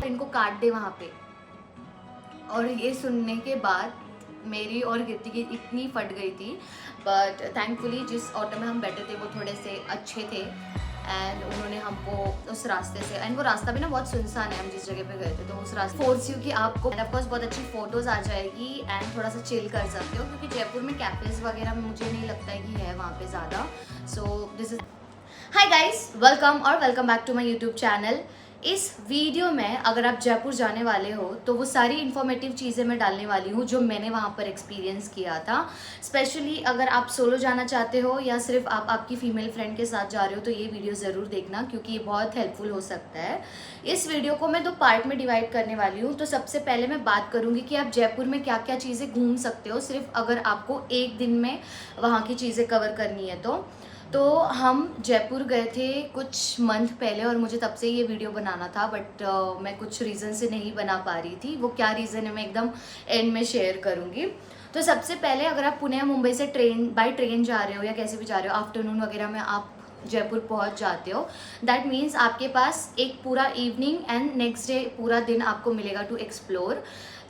इनको काट दे वहाँ पे। और ये सुनने के बाद मेरी और कीर्ति की इतनी फट गई थी, बट थैंकफुली जिस ऑटो में हम बैठे थे वो थोड़े से अच्छे थे एंड उन्होंने हमको उस रास्ते से, एंड वो रास्ता भी ना बहुत सुनसान है, हम जिस जगह पे गए थे तो उस रास्ते फोर्स यू कि आपको ऑफ कोर्स बहुत अच्छी फोटोज आ जाएगी एंड थोड़ा सा चिल कर सकते हो, क्योंकि जयपुर में कैफेज वगैरह मुझे नहीं लगता है कि है वहाँ पे ज़्यादा। So this is hi guys, welcome और welcome back to my YouTube channel. इस वीडियो में अगर आप जयपुर जाने वाले हो तो वो सारी इन्फॉर्मेटिव चीज़ें मैं डालने वाली हूँ जो मैंने वहाँ पर एक्सपीरियंस किया था। स्पेशली अगर आप सोलो जाना चाहते हो या सिर्फ आप आपकी फीमेल फ्रेंड के साथ जा रहे हो तो ये वीडियो ज़रूर देखना, क्योंकि ये बहुत हेल्पफुल हो सकता है। इस वीडियो को मैं 2 पार्ट में डिवाइड करने वाली हूँ। तो सबसे पहले मैं बात करूँगी कि आप जयपुर में क्या क्या चीज़ें घूम सकते हो सिर्फ अगर आपको एक दिन में वहाँ की चीज़ें कवर करनी है तो हम जयपुर गए थे कुछ मंथ पहले और मुझे तब से ये वीडियो बनाना था, बट मैं कुछ रीज़न से नहीं बना पा रही थी। वो क्या रीज़न है मैं एकदम एंड में शेयर करूँगी। तो सबसे पहले अगर आप पुणे या मुंबई से बाय ट्रेन जा रहे हो या कैसे भी जा रहे हो, आफ्टरनून वगैरह में आप जयपुर पहुंच जाते हो, दैट मीन्स आपके पास एक पूरा इवनिंग एंड नेक्स्ट डे पूरा दिन आपको मिलेगा टू एक्सप्लोर।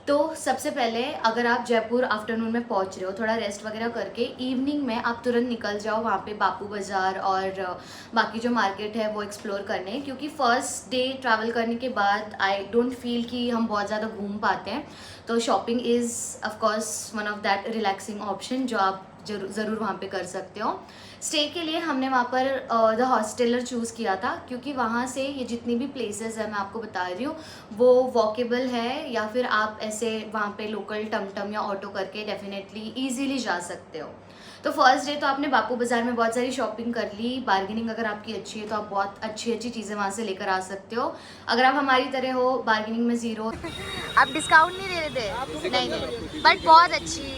तो सबसे पहले अगर आप जयपुर आफ्टरनून में पहुंच रहे हो, थोड़ा रेस्ट वगैरह करके इवनिंग में आप तुरंत निकल जाओ वहाँ पे बापू बाज़ार और बाकी जो मार्केट है वो एक्सप्लोर करने, क्योंकि फर्स्ट डे ट्रैवल करने के बाद आई डोंट फील कि हम बहुत ज़्यादा घूम पाते हैं। तो shopping is of course one of that relaxing option जो आप ज़रूर वहाँ पे कर सकते हो। स्टे के लिए हमने वहाँ पर द हॉस्टेलर चूज़ किया था, क्योंकि वहाँ से ये जितनी भी प्लेसेस है मैं आपको बता रही हूँ वो वॉकेबल है, या फिर आप ऐसे वहाँ पे लोकल टमटम या ऑटो करके डेफिनेटली इजीली जा सकते हो। तो फर्स्ट डे तो आपने बापू बाज़ार में बहुत सारी शॉपिंग कर ली। बार्गेनिंग अगर आपकी अच्छी है तो आप बहुत अच्छी अच्छी चीज़ें वहाँ से लेकर आ सकते हो। अगर आप हमारी तरह हो बार्गेनिंग में ज़ीरो, आप डिस्काउंट नहीं दे रहे थे, नहीं, बट बहुत अच्छी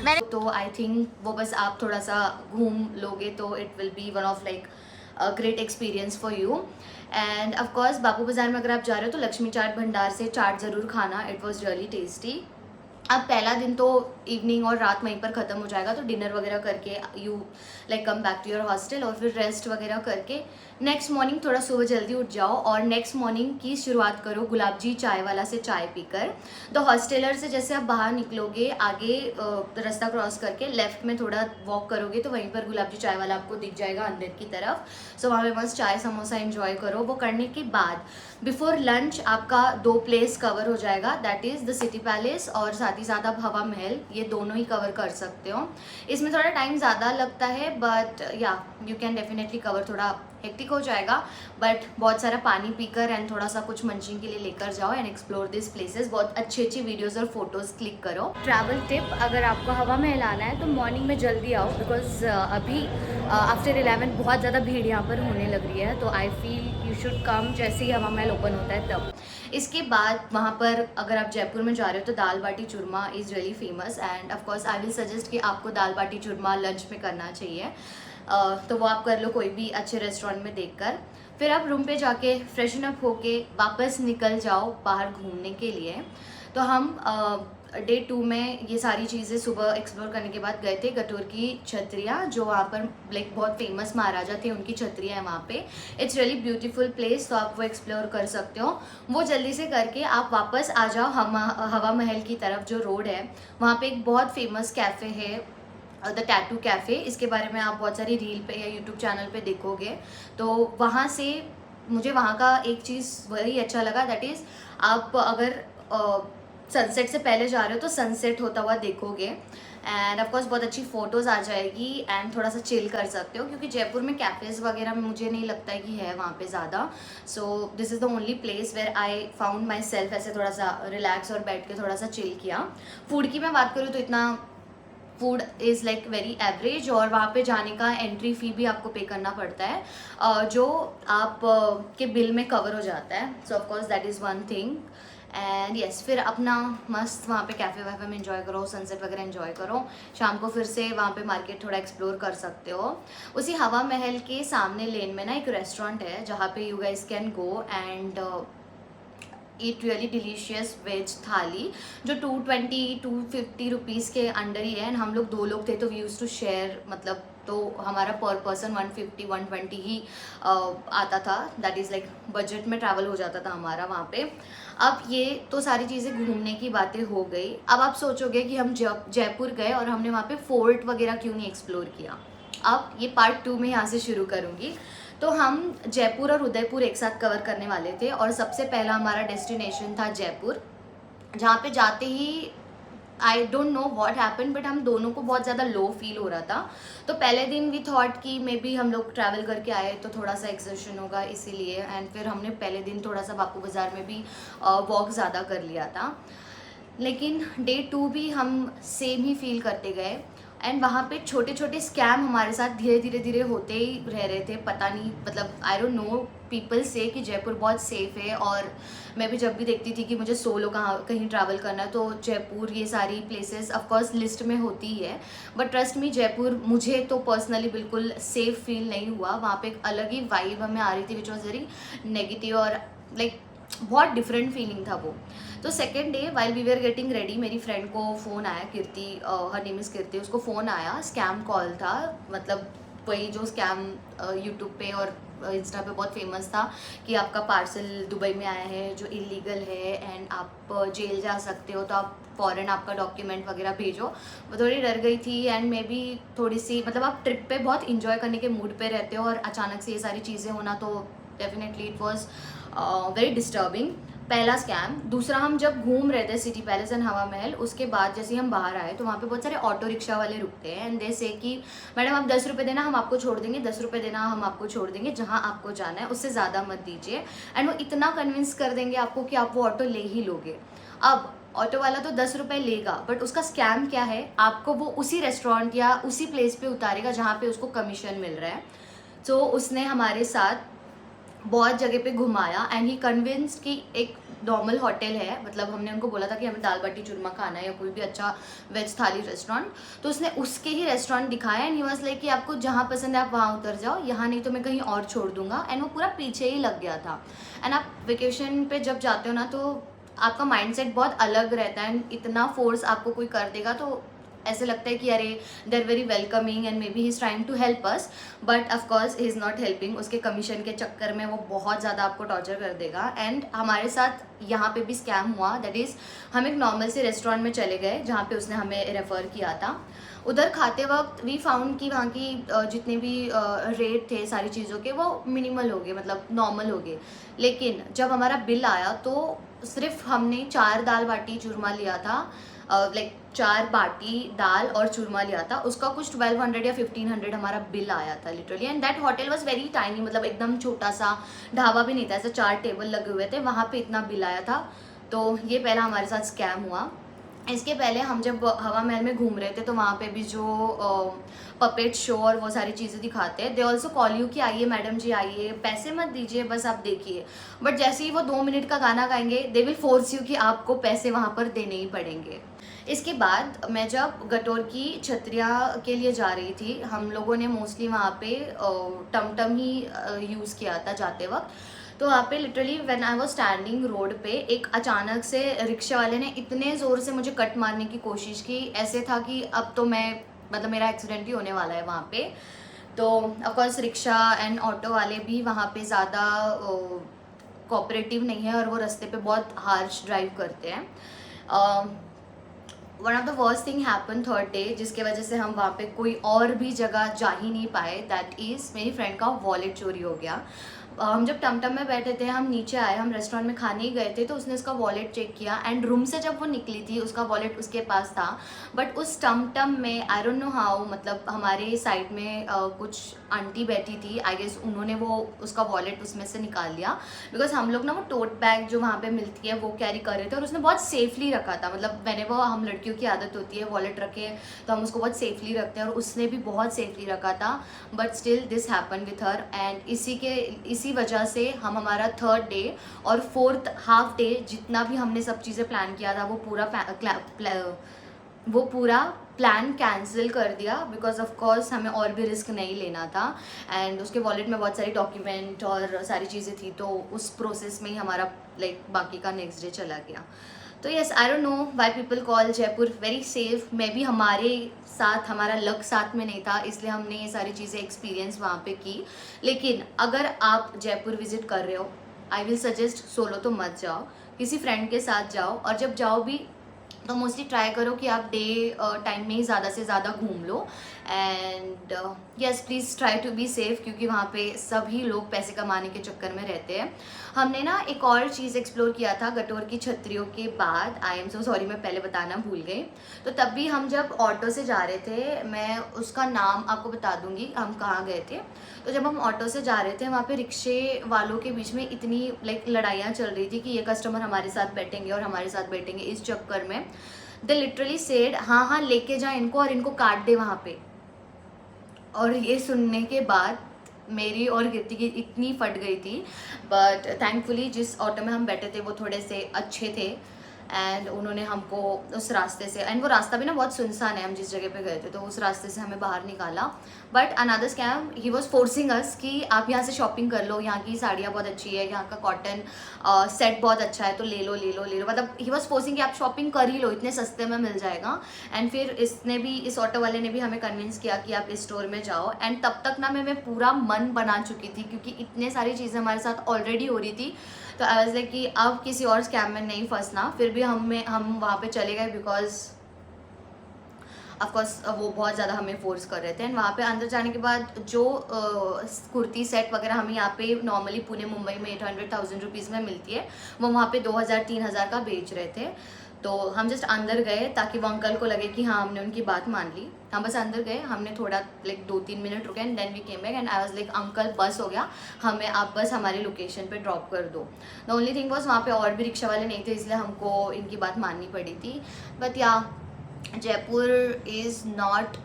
मैंने तो आई थिंक वो बस आप थोड़ा सा घूम लोगे तो it will be one of like great experience for you. And of course Bapu Bazaar में अगर आप जा रहे हो तो लक्ष्मी चाट भंडार से चाट ज़रूर खाना, इट वॉज रियली टेस्टी। अब पहला दिन तो इवनिंग और रात वहीं पर ख़त्म हो जाएगा, तो डिनर वगैरह करके you like come back to your hostel और फिर रेस्ट वगैरह करके नेक्स्ट मॉर्निंग थोड़ा सुबह जल्दी उठ जाओ और नेक्स्ट मॉर्निंग की शुरुआत करो गुलाब जी चाय वाला से चाय पीकर। तो हॉस्टेलर से जैसे आप बाहर निकलोगे आगे रास्ता क्रॉस करके लेफ्ट में थोड़ा वॉक करोगे तो वहीं पर गुलाब जी चाय वाला आपको दिख जाएगा अंदर की तरफ। सो वहाँ पे मस्त चाय समोसा एंजॉय करो। वो करने के बाद बिफोर लंच आपका 2 प्लेस कवर हो जाएगा, that is the city palace और साथ ही साथ आप हवा महल, ये दोनों ही कवर कर सकते हो। इसमें थोड़ा टाइम ज़्यादा लगता है बट या यू कैन डेफिनेटली कवर, थोड़ा हेक्टिक हो जाएगा बट बहुत सारा पानी पीकर एंड थोड़ा सा कुछ मंचिंग के लिए लेकर जाओ एंड एक्सप्लोर दिस प्लेसेस। बहुत अच्छी अच्छी वीडियोस और फोटोज़ क्लिक करो। ट्रैवल टिप, अगर आपको हवा महल आना है तो मॉर्निंग में जल्दी आओ, बिकॉज अभी आफ्टर 11 बहुत ज़्यादा भीड़ यहाँ पर होने लग रही है। तो I feel you should come जैसे ही हवा महल ओपन होता है तब। इसके बाद वहाँ पर अगर आप जयपुर में जा रहे हो तो dal baati churma is really famous and of course I will suggest कि आपको दाल बाटी चूरमा लंच में करना चाहिए। तो वो आप कर लो कोई भी अच्छे रेस्टोरेंट में देखकर। फिर आप रूम पे जाके फ्रेशन अप होके वापस निकल जाओ बाहर घूमने के लिए। तो हम डे 2 में ये सारी चीज़ें सुबह एक्सप्लोर करने के बाद गए थे गटोर की छतरियाँ, जो वहाँ पर लाइक बहुत फेमस महाराजा थे उनकी छतरियाँ हैं वहाँ पे। इट्स रियली ब्यूटीफुल प्लेस, तो आप वो एक्सप्लोर कर सकते हो। वो जल्दी से करके आप वापस आ जाओ हवा महल की तरफ, जो रोड है वहाँ पे एक बहुत फेमस कैफ़े है द टैटू कैफ़े। इसके बारे में आप बहुत सारी रील पे या यूट्यूब चैनल पे देखोगे। तो वहाँ से मुझे वहाँ का एक चीज़ वही अच्छा लगा, दैट इज़ आप अगर सनसेट से पहले जा रहे हो तो सनसेट होता हुआ देखोगे एंड ऑफकोर्स बहुत अच्छी फ़ोटोज़ आ जाएगी एंड थोड़ा सा चिल कर सकते हो, क्योंकि जयपुर में कैफ़ेज़ वगैरह में मुझे नहीं लगता है कि है वहाँ पे ज़्यादा। So this is the only place where I found myself ऐसे थोड़ा सा रिलैक्स और बैठ के थोड़ा सा चिल किया। फूड की मैं बात करूँ तो इतना food is like very average, और वहाँ पे जाने का एंट्री फ़ी भी आपको पे करना पड़ता है जो आप के बिल में कवर हो जाता है। So of course that is one thing and yes, फिर अपना मस्त वहाँ पे कैफ़े वैफ़े में एंजॉय करो, सनसेट वगैरह एंजॉय करो। शाम को फिर से वहाँ पे मार्केट थोड़ा एक्सप्लोर कर सकते हो। उसी हवा महल के सामने लेन में ना एक रेस्टोरेंट है जहाँ पे you guys can go and eat really delicious veg thali, जो 220-250 रुपीज़ के अंडर ही है एंड हम लोग 2 लोग थे तो वी यूज़ टू शेयर, मतलब तो हमारा पर पर्सन 150-120 ही आता था, दैट इज़ लाइक बजट में ट्रैवल हो जाता था हमारा वहाँ पे। अब ये तो सारी चीज़ें घूमने की बातें हो गई। अब आप सोचोगे कि हम जयपुर गए और हमने वहाँ पे फोर्ट वगैरह क्यों नहीं एक्सप्लोर किया। अब ये पार्ट 2 में यहाँ से शुरू करूँगी। तो हम जयपुर और उदयपुर एक साथ कवर करने वाले थे और सबसे पहला हमारा डेस्टिनेशन था जयपुर, जहाँ पे जाते ही I don't know what happen but हम दोनों को बहुत ज़्यादा लो फील हो रहा था। तो पहले दिन वी थॉट कि मे बी हम लोग ट्रैवल करके आए तो थोड़ा सा एक्सर्शन होगा इसीलिए, एंड फिर हमने पहले दिन थोड़ा सा बापू बाज़ार में भी वॉक ज़्यादा कर लिया था। लेकिन डे 2 भी हम सेम ही फील करते गए, एंड वहाँ पे छोटे छोटे स्कैम हमारे साथ धीरे धीरे होते ही रह रहे थे। पता नहीं, मतलब आई डोंट नो, पीपल से कि जयपुर बहुत सेफ़ है, और मैं भी जब भी देखती थी कि मुझे सोलो कहीं ट्रैवल करना है तो जयपुर ये सारी प्लेसेस ऑफकोर्स लिस्ट में होती ही है, बट ट्रस्ट मी जयपुर मुझे तो पर्सनली बिल्कुल सेफ़ फील नहीं हुआ। वहाँ पे एक अलग ही वाइब हमें आ रही थी विच वॉज वेरी नेगेटिव, और लाइक बहुत डिफरेंट फीलिंग था वो। तो second day while we were getting ready, मेरी फ्रेंड को फ़ोन आया, कीर्ति, हर नेम इज़ कीर्ति, उसको फ़ोन आया, स्कैम कॉल था, मतलब वही जो स्कैम यूट्यूब पे और इंस्टा पे बहुत फेमस था कि आपका पार्सल दुबई में आया है जो इलीगल है एंड आप जेल जा सकते हो, तो आप फ़ौरन आपका डॉक्यूमेंट वगैरह भेजो। वो थोड़ी डर गई थी, एंड मे बी थोड़ी सी, मतलब आप ट्रिप पे बहुत इंजॉय करने के मूड पे रहते हो और अचानक से ये सारी चीज़ें होना, तो definitely it was very disturbing. पहला स्कैम। दूसरा, हम जब घूम रहे थे सिटी पैलेस एंड हवा महल, उसके बाद जैसे हम बाहर आए तो वहाँ पे बहुत सारे ऑटो रिक्शा वाले रुकते हैं, एंड दे से कि मैडम आप 10 रुपये देना हम आपको छोड़ देंगे, 10 रुपये देना हम आपको छोड़ देंगे, जहाँ आपको जाना है उससे ज़्यादा मत दीजिए। एंड वो इतना कन्विंस कर देंगे आपको कि आप वो ऑटो ले ही लोगे। अब ऑटो वाला तो 10 रुपये लेगा, बट उसका स्कैम क्या है, आपको वो उसी रेस्टोरेंट या उसी प्लेस पे उतारेगा जहाँ पे उसको कमीशन मिल रहा है। तो उसने हमारे साथ बहुत जगह पे घुमाया, एंड ही कन्विंस्ड कि एक नॉर्मल होटल है, मतलब हमने उनको बोला था कि हमें दाल बाटी चूरमा खाना है या कोई भी अच्छा वेज थाली रेस्टोरेंट, तो उसने उसके ही रेस्टोरेंट दिखाया, एंड ही वाज लाइक कि आपको जहाँ पसंद है आप वहाँ उतर जाओ, यहाँ नहीं तो मैं कहीं और छोड़ दूंगा। एंड वो पूरा पीछे ही लग गया था। एंड आप वेकेशन पे जब जाते हो ना, तो आपका माइंडसेट बहुत अलग रहता है, एंड इतना फोर्स आपको कोई कर देगा तो ऐसे लगता है कि अरे they are very welcoming and maybe he is trying to help us, but of course he is not helping. उसके कमीशन के चक्कर में वो बहुत ज़्यादा आपको टॉर्चर कर देगा। एंड हमारे साथ यहाँ पे भी स्कैम हुआ, दैट इज़ हम एक नॉर्मल से रेस्टोरेंट में चले गए जहाँ पे उसने हमें रेफ़र किया था। उधर खाते वक्त वी फाउंड कि वहाँ की जितने भी रेट थे सारी चीज़ों के वो मिनिमल हो गए, मतलब नॉर्मल हो गए। लेकिन जब हमारा बिल आया तो सिर्फ हमने 4 दाल बाटी चूरमा लिया था, लाइक 4 बाटी दाल और चूरमा लिया था, उसका कुछ 1200 या 1500 हमारा बिल आया था literally. And that hotel was very tiny, मतलब एकदम छोटा सा ढाबा भी नहीं था, ऐसे 4 टेबल लगे हुए थे, वहाँ पे इतना बिल आया था। तो ये पहला हमारे साथ स्कैम हुआ। इसके पहले हम जब हवा महल में घूम रहे थे तो वहाँ पे भी जो पपेट शो और वो सारी चीज़ें दिखाते हैं, दे ऑल्सो कॉल यू कि आइए मैडम जी आइए, पैसे मत दीजिए बस आप देखिए। बट जैसे ही वो 2 मिनट का गाना गाएंगे दे विल फोर्स यू कि आपको पैसे वहाँ पर देने ही पड़ेंगे। इसके बाद मैं जब गटोर की छतरिया के लिए जा रही थी, हम लोगों ने मोस्टली वहाँ पे टमटम ही यूज़ किया था जाते वक्त। तो वहाँ पे literally when I was standing road पे, एक अचानक से रिक्शा वाले ने इतने ज़ोर से मुझे कट मारने की कोशिश की, ऐसे था कि अब तो मैं, मतलब मेरा एक्सीडेंट ही होने वाला है वहाँ पे। तो ऑफकोर्स रिक्शा एंड ऑटो वाले भी वहाँ पे ज़्यादा कोऑपरेटिव नहीं है और वो रास्ते पे बहुत हार्श ड्राइव करते हैं। One of the worst thing happen third day, जिसके वजह से हम वहाँ पे कोई और भी जगह जा ही नहीं पाए, दैट इज़ मेरी फ्रेंड का वॉलेट चोरी हो गया। हम जब टमटम में बैठे थे, हम नीचे आए, हम रेस्टोरेंट में खाने ही गए थे, तो उसने उसका वॉलेट चेक किया, एंड रूम से जब वो निकली थी उसका वॉलेट उसके पास था। बट उस टमटम में आई डोंट नो हाउ, मतलब हमारे साइड में कुछ आंटी बैठी थी, आई गेस उन्होंने वो उसका वॉलेट उसमें से निकाल लिया, बिकॉज हम लोग ना वो टोट बैग जो वहाँ पे मिलती है वो कैरी कर रहे थे, और उसने बहुत सेफली रखा था। मतलब मैंने वो, हम लड़कियों की आदत होती है वॉलेट रखे तो हम उसको बहुत सेफली रखते हैं, और उसने भी बहुत सेफली रखा था। But still this happen with her, and इसी वजह से हम हमारा थर्ड डे और फोर्थ हाफ डे जितना भी हमने सब चीज़ें प्लान किया था वो पूरा प्लान कैंसिल कर दिया, बिकॉज ऑफ कोर्स हमें और भी रिस्क नहीं लेना था। एंड उसके वॉलेट में बहुत सारी डॉक्यूमेंट और सारी चीज़ें थी, तो उस प्रोसेस में ही हमारा लाइक बाकी का नेक्स्ट डे चला गया। तो yes, I don't know why people call Jaipur very safe. May be हमारे साथ हमारा लक साथ में नहीं था, इसलिए हमने ये सारी चीज़ें एक्सपीरियंस वहाँ पे की। लेकिन अगर आप जयपुर विजिट कर रहे हो, आई विल सजेस्ट सोलो तो मत जाओ, किसी फ्रेंड के साथ जाओ। और जब जाओ भी तो मोस्टली ट्राई करो कि आप डे टाइम में ही ज़्यादा से ज़्यादा घूम लो। And yes, please try to be safe, क्योंकि वहाँ पे सभी लोग पैसे कमाने के चक्कर में रहते हैं। हमने ना एक और चीज़ एक्सप्लोर किया था गटोर की छतरियों के बाद। आई एम सो सॉरी, मैं पहले बताना भूल गई। तो तब भी हम जब ऑटो से जा रहे थे, मैं उसका नाम आपको बता दूंगी हम कहाँ गए थे। तो जब हम ऑटो से जा रहे थे, वहाँ पे रिक्शे वालों के बीच में इतनी लड़ाइयाँ चल रही थी कि ये कस्टमर हमारे साथ बैठेंगे और हमारे साथ बैठेंगे। इस चक्कर में दे लिटरली सेड हाँ हाँ लेके जा इनको और इनको काट दे वहाँ पे। और ये सुनने के बाद मेरी और कीर्ति की इतनी फट गई थी। बट थैंकफुली जिस ऑटो में हम बैठे थे वो थोड़े से अच्छे थे, एंड उन्होंने हमको उस रास्ते से, एंड वो रास्ता भी ना बहुत सुनसान है, हम जिस जगह पे गए थे, तो उस रास्ते से हमें बाहर निकाला। But another scam, he was forcing us कि आप यहाँ से शॉपिंग कर लो, यहाँ की साड़ियाँ बहुत अच्छी है, यहाँ का कॉटन सेट बहुत अच्छा है, तो ले लो ले लो ले लो। मतलब ही वॉज फोर्सिंग कि आप शॉपिंग कर ही लो, इतने सस्ते में मिल जाएगा। एंड फिर इस ऑटो वाले ने भी हमें कन्विंस किया कि आप इस स्टोर में जाओ। एंड तब तक ना मैं पूरा मन बना चुकी थी, क्योंकि इतने सारी चीज़ें हमारे साथ ऑलरेडी हो रही थी। तो आई वाज लाइक कि अब किसी और स्कैम में नहीं फंसना। फिर भी हम वहाँ पे चले गए, बिकॉज ऑफकोर्स वो बहुत ज़्यादा हमें फोर्स कर रहे थे। एंड वहाँ पे अंदर जाने के बाद जो कुर्ती सेट वगैरह हमें यहाँ पे नॉर्मली पुणे मुंबई में 800-1000 रुपीज़ में मिलती है, वो वहाँ पे 2000-3000 का बेच रहे थे। तो हम जस्ट अंदर गए ताकि वो अंकल को लगे कि हाँ हमने उनकी बात मान ली। हम बस अंदर गए, हमने थोड़ा 2-3 मिनट रुके, and then we came back and I was like uncle बस हो गया, हमें आप बस हमारी लोकेशन पे ड्रॉप कर दो। द ओनली थिंग वॉज वहाँ पे और भी रिक्शा वाले नहीं थे, इसलिए हमको इनकी बात माननी पड़ी थी। बट या जयपुर इज़ नॉट,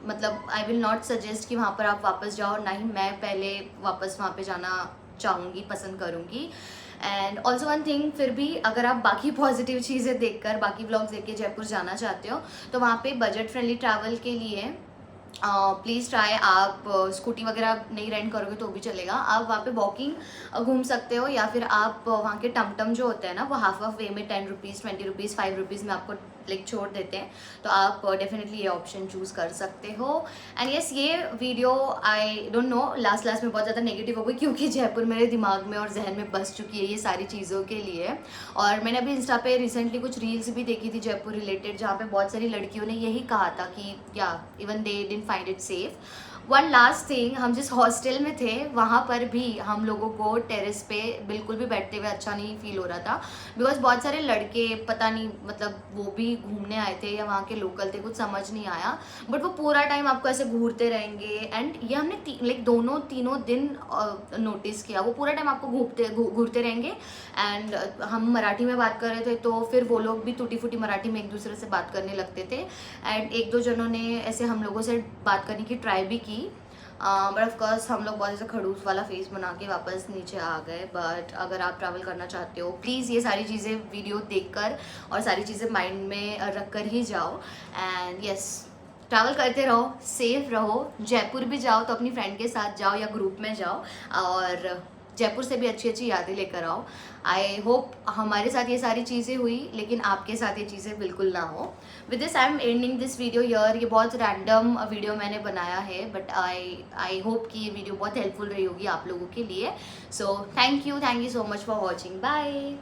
मतलब आई विल नॉट सजेस्ट कि वहाँ पर आप वापस जाओ, ना ही मैं पहले वापस वहाँ पे जाना चाहूँगी, पसंद करूँगी। एंड ऑल्सो वन थिंग, फिर भी अगर आप बाकी पॉजिटिव चीज़ें देखकर, बाकी ब्लॉग्स देख के जयपुर जाना चाहते हो, तो वहाँ पे बजट फ्रेंडली ट्रैवल के लिए प्लीज़ ट्राई। आप स्कूटी वगैरह नहीं रेंट करोगे तो भी चलेगा, आप वहाँ पे वॉकिंग घूम सकते हो, या फिर आप वहाँ के टमटम जो होते हैं ना, वो हाफ वे में 10 रुपीज़ 20 रुपीज़ 5 रुपीज़ में आपको छोड़ देते हैं। तो आप डेफिनेटली ये ऑप्शन चूज़ कर सकते हो। एंड यस, ये video I don't no last में बहुत ज़्यादा नेगेटिव हो गई, क्योंकि जयपुर मेरे दिमाग में और जहन में बस चुकी है ये सारी चीज़ों के लिए। और मैंने अभी इंस्टा पे रिसेंटली कुछ रील्स भी देखी थी जयपुर रिलेटेड, जहाँ पे बहुत सारी लड़कियों ने यही कहा था कि या even they didn't find it safe. One last thing, हम जिस हॉस्टल में थे वहाँ पर भी हम लोगों को टेरेस पे बिल्कुल भी बैठते हुए अच्छा नहीं फील हो रहा था, बिकॉज बहुत सारे लड़के पता नहीं, मतलब वो भी घूमने आए थे या वहाँ के लोकल थे, कुछ समझ नहीं आया, बट वो पूरा टाइम आपको ऐसे घूरते रहेंगे। एंड ये हमने तीनों दिन नोटिस किया, वो पूरा टाइम आपको घूरते रहेंगे। एंड हम मराठी में बात कर रहे थे, तो फिर वो लोग भी टूटी फूटी मराठी में एक दूसरे से बात करने लगते थे। एंड एक दो जनों ने ऐसे हम लोगों से बात करने की ट्राई भी की, बट ऑफकोर्स हम लोग बहुत ऐसा खड़ूस वाला फेस बना के वापस नीचे आ गए। बट अगर आप ट्रैवल करना चाहते हो, प्लीज़ ये सारी चीज़ें वीडियो देखकर और सारी चीज़ें माइंड में रख कर ही जाओ। एंड यस, ट्रैवल करते रहो, सेफ रहो। जयपुर भी जाओ तो अपनी फ्रेंड के साथ जाओ या ग्रुप में जाओ, और जयपुर से भी अच्छी अच्छी यादें लेकर आओ। आई होप हमारे साथ ये सारी चीज़ें हुई, लेकिन आपके साथ ये चीज़ें बिल्कुल ना हो। With this I am ending this video यर। ये बहुत रैंडम वीडियो मैंने बनाया है, बट आई होप कि ये वीडियो बहुत हेल्पफुल रही होगी आप लोगों के लिए। So thank you so much for watching. Bye.